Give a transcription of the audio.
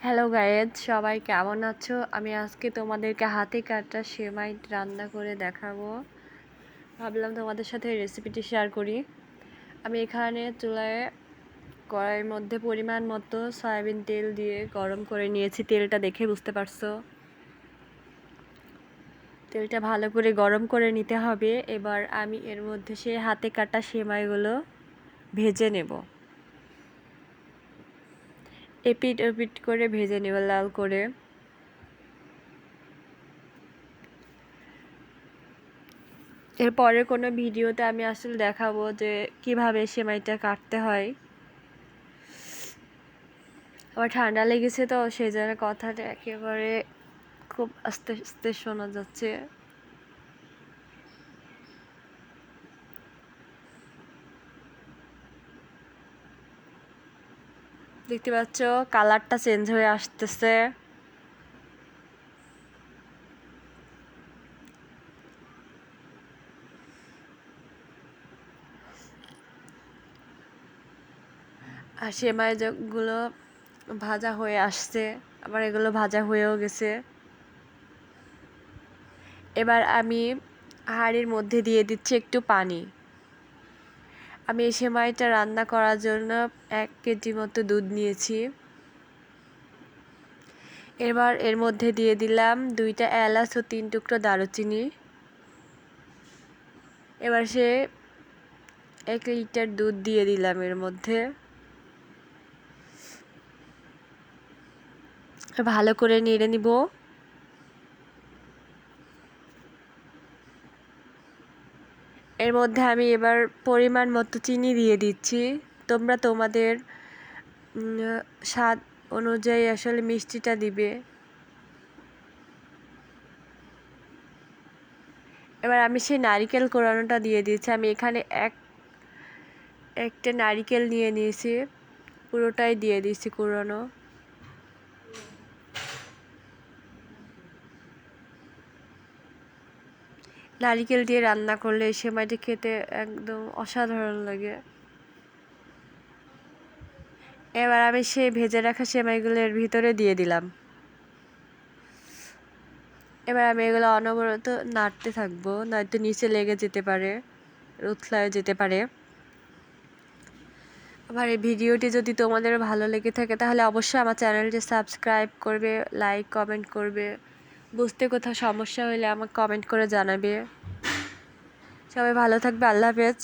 Hello guys, সবাই কেমন আছো? আমি আজকে তোমাদেরকে হাতে কাটা সেমাই রান্না করে দেখাবো। ভাবলাম তোমাদের সাথে রেসিপিটি শেয়ার করি। আমি এখানে চুলায় কড়াইয়ের মধ্যে পরিমাণ মতো সয়াবিন তেল দিয়ে গরম করে নিয়েছি। তেলটা দেখে বুঝতে পারছো। তেলটা ভালো করে গরম করে নিতে হবে। এবার আমি এর মধ্যে সেই হাতে কাটা সেমাইগুলো ভেজে নেব। এপিট ওপিট করে ভেজে নেব লাল করে। এরপরে কোনো ভিডিওতে আমি আসলে দেখাবো যে কিভাবে সেমাইটা কাটতে হয়। আমার ঠান্ডা লেগেছে তো সেই জন্য কথাটা একেবারে খুব আস্তে আস্তে শোনা যাচ্ছে। দেখতে পাচ্ছ কালারটা চেঞ্জ হয়ে আসতেছে। আর সেমাইগুলো ভাজা হয়ে আসছে, আবার এগুলো ভাজা হয়েও গেছে। এবার আমি হাঁড়ির মধ্যে দিয়ে দিচ্ছি একটু পানি। আমি এই সেমাইটা রান্না করার জন্য 1 কেজি মতো দুধ নিয়েছি। এবার এর মধ্যে দিয়ে দিলাম 2টা এলাচ ও 3 টুকরো দারুচিনি। এবার 1 লিটার দুধ দিয়ে দিলাম এর মধ্যে। ভালো করে নেড়ে নিব। এর মধ্যে আমি এবার পরিমাণ মতো চিনি দিয়ে দিচ্ছি। তোমরা তোমাদের স্বাদ অনুযায়ী আসলে মিষ্টিটা দিবে। এবার আমি সেই নারিকেল কোড়ানোটা দিয়ে দিচ্ছি। আমি এখানে একটা নারিকেল নিয়ে নিয়েছি, পুরোটাই দিয়ে দিচ্ছি কোড়ানো। নারিকেল দিয়ে রান্না করলে এই সেমাইটি খেতে একদম অসাধারণ লাগে। এবার আমি সেই ভেজে রাখা সেমাইগুলো এর ভিতরে দিয়ে দিলাম। এবার আমি এগুলো অনবরত নাড়তে থাকবো, নয়তো নিচে লেগে যেতে পারে, উথলায় যেতে পারে। আমার এই ভিডিওটি যদি তোমাদের ভালো লেগে থাকে তাহলে অবশ্যই আমার চ্যানেলটি সাবস্ক্রাইব করবে, লাইক কমেন্ট করবে। বুঝতে কোথাও সমস্যা হলে আমাকে কমেন্ট করে জানাবে। সবাই ভালো থাকবে। আল্লাহ হাফেজ।